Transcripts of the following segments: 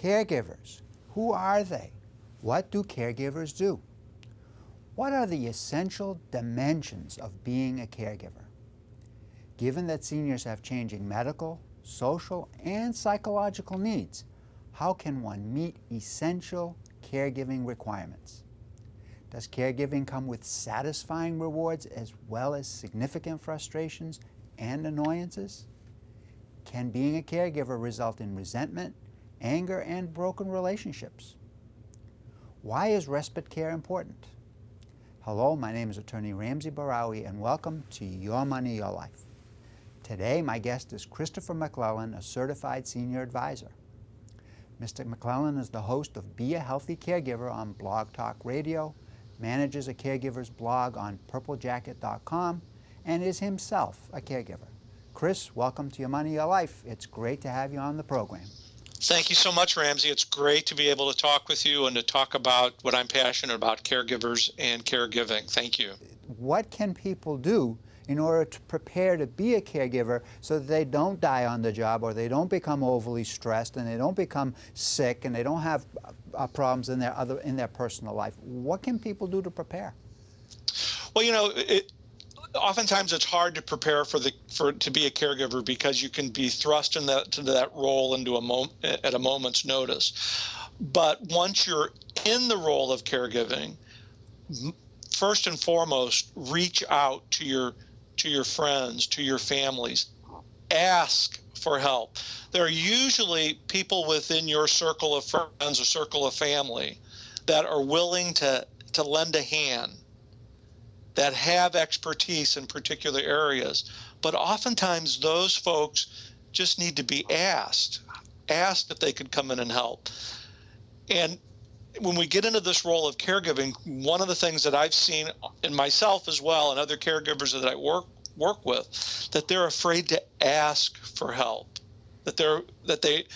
Caregivers. Who are they? What do caregivers do? What are the essential dimensions of being a caregiver? Given that seniors have changing medical, social, and psychological needs, how can one meet essential caregiving requirements? Does caregiving come with satisfying rewards as well as significant frustrations and annoyances? Can being a caregiver result in resentment, anger, and broken relationships? Why is respite care important? Hello, my name is Attorney Ramsey Bahrawy, and welcome to Your Money, Your Life. Today, my guest is Chistopher MacLellan, a certified senior advisor. Mr. MacLellan is the host of Be a Healthy Caregiver on Blog Talk Radio, manages a caregiver's blog on purplejacket.com, and is himself a caregiver. Chris, welcome to Your Money, Your Life. It's great to have you on the program. Thank you so much, Ramsey. It's great to be able to talk with you and to talk about what I'm passionate about, caregivers and caregiving. Thank you. What can people do in order to prepare to be a caregiver so that they don't die on the job, or they don't become overly stressed, and they don't become sick, and they don't have problems in their personal life? What can people do to prepare? Well, oftentimes it's hard to prepare to be a caregiver because you can be thrust into that role at a moment's notice. But once you're in the role of caregiving, first and foremost, reach out to your friends, to your families. Ask for help. There are usually people within your circle of friends or circle of family that are willing to lend a hand, that have expertise in particular areas. But oftentimes those folks just need to be asked if they could come in and help. And when we get into this role of caregiving, one of the things that I've seen in myself as well and other caregivers that I work with, that they're afraid to ask for help, that they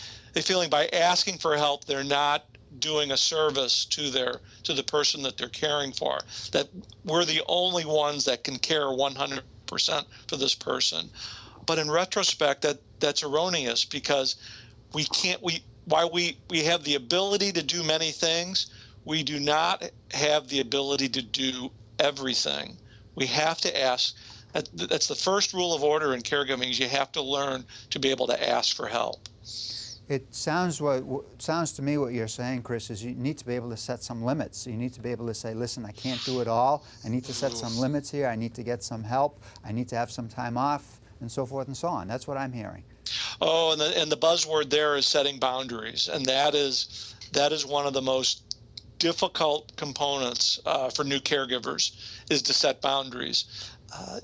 feeling by asking for help they're not doing a service to the person that they're caring for, that we're the only ones that can care 100% for this person. But in retrospect, that's erroneous, because while we have the ability to do many things, we do not have the ability to do everything. We have to ask. That's the first rule of order in caregiving, is you have to learn to be able to ask for help. It sounds to me what you're saying, Chris, is you need to be able to set some limits. You need to be able to say, listen, I can't do it all. I need to set some limits here. I need to get some help. I need to have some time off, and so forth and so on. That's what I'm hearing. Oh, and the buzzword there is setting boundaries, and that is one of the most difficult components for new caregivers, is to set boundaries.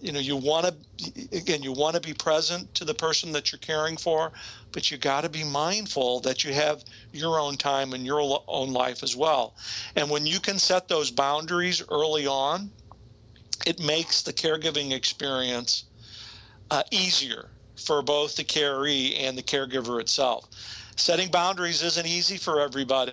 You want to be present to the person that you're caring for, but you got to be mindful that you have your own time and your own life as well. And when you can set those boundaries early on, it makes the caregiving experience easier for both the caree and the caregiver itself. Setting boundaries isn't easy for everybody,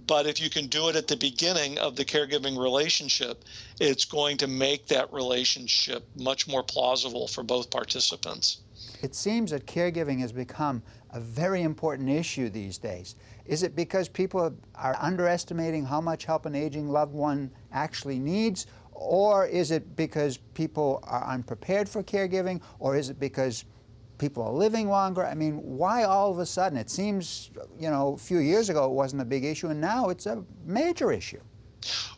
but if you can do it at the beginning of the caregiving relationship, it's going to make that relationship much more plausible for both participants. It seems that caregiving has become a very important issue these days. Is it because people are underestimating how much help an aging loved one actually needs? Or is it because people are unprepared for caregiving? Or is it because people are living longer? I mean, why all of a sudden? It seems, a few years ago it wasn't a big issue, and now it's a major issue.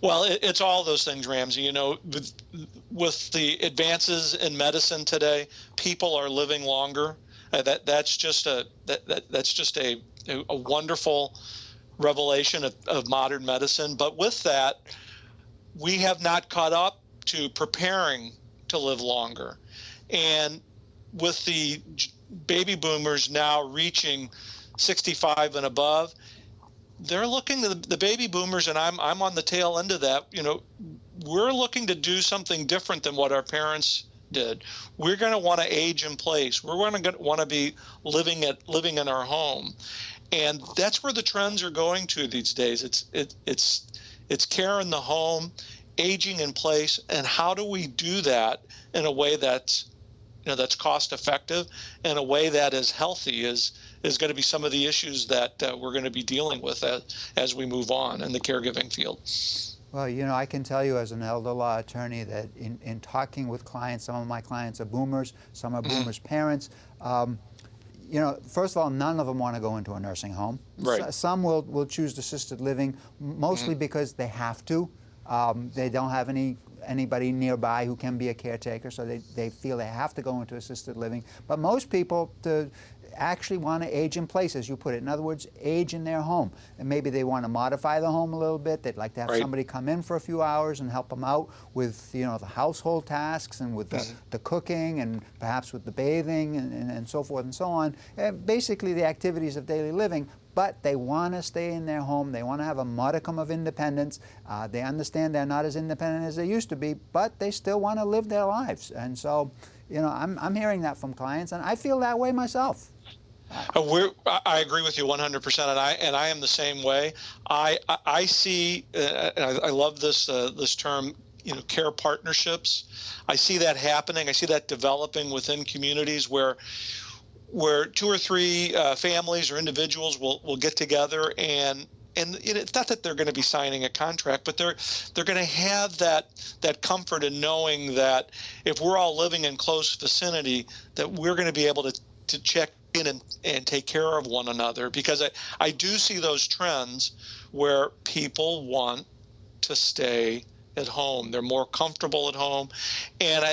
Well, it's all those things, Ramsey. With the advances in medicine today, people are living longer. That's just a wonderful revelation of modern medicine. But with that, we have not caught up to preparing to live longer. And with the baby boomers now reaching 65 and above, they're looking to the baby boomers, and I'm on the tail end of that. We're looking to do something different than what our parents did. We're going to want to age in place. We're going to want to be living in our home, and that's where the trends are going to these days. It's care in the home, aging in place, and how do we do that in a way that's cost effective, in a way that is healthy, is is going to be some of the issues that we're going to be dealing with as we move on in the caregiving field. Well, you know, I can tell you as an elder law attorney that in talking with clients, some of my clients are boomers, some are boomers' parents. You know, first of all, none of them want to go into a nursing home. Right. Some will choose assisted living, mostly because they have to. They don't have anybody nearby who can be a caretaker, so they feel they have to go into assisted living. But most people actually want to age in place, as you put it. In other words, age in their home. And maybe they want to modify the home a little bit. They'd like to have Right. somebody come in for a few hours and help them out with, you know, the household tasks and with the cooking and perhaps with the bathing and so forth and so on. Basically the activities of daily living. But they want to stay in their home. They want to have a modicum of independence. They understand they're not as independent as they used to be, but they still want to live their lives. And so, you know, I'm hearing that from clients, and I feel that way myself. I agree with you 100%, and I am the same way. I see, and I love this this term, you know, care partnerships. I see that happening. I see that developing within communities where 2 or 3 families or individuals will get together, and it's not that they're going to be signing a contract, but they're going to have that comfort in knowing that if we're all living in close vicinity, that we're going to be able to check in and take care of one another. Because I do see those trends where people want to stay at home. They're more comfortable at home, and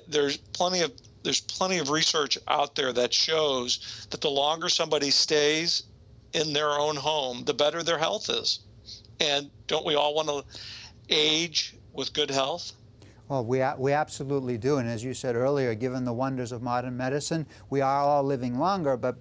there's plenty of research out there that shows that the longer somebody stays in their own home, the better their health is. And don't we all want to age with good health? Well, we absolutely do. And as you said earlier, given the wonders of modern medicine, we are all living longer, but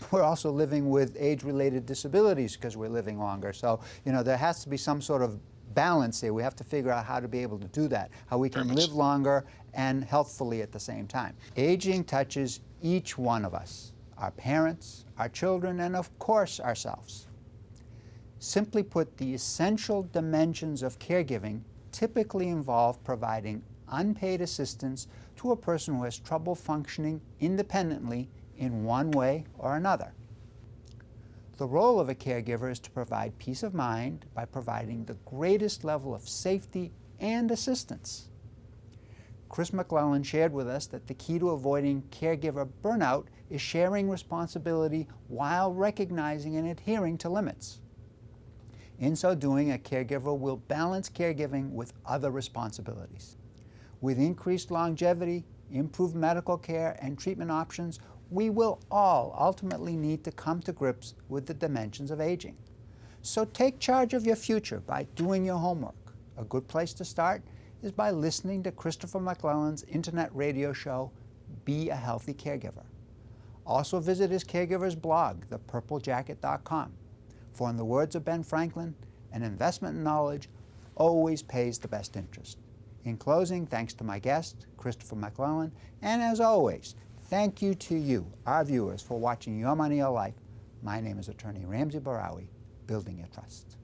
we're also living with age-related disabilities because we're living longer. So, you know, there has to be some sort of balance here. We have to figure out how to be able to do that, how we can live longer and healthfully at the same time. Aging touches each one of us, our parents, our children, and of course ourselves. Simply put, the essential dimensions of caregiving typically involve providing unpaid assistance to a person who has trouble functioning independently in one way or another. The role of a caregiver is to provide peace of mind by providing the greatest level of safety and assistance. Chris MacLellan shared with us that the key to avoiding caregiver burnout is sharing responsibility while recognizing and adhering to limits. In so doing, a caregiver will balance caregiving with other responsibilities. With increased longevity, improved medical care, and treatment options, we will all ultimately need to come to grips with the dimensions of aging. So take charge of your future by doing your homework. A good place to start is by listening to Chistopher MacLellan's internet radio show, Be a Healthy Caregiver. Also visit his caregiver's blog, thepurplejacket.com. For in the words of Ben Franklin, an investment in knowledge always pays the best interest. In closing, thanks to my guest, Chistopher MacLellan, and as always, thank you to you, our viewers, for watching Your Money, Your Life. My name is Attorney Ramsey Bahrawy, building your trust.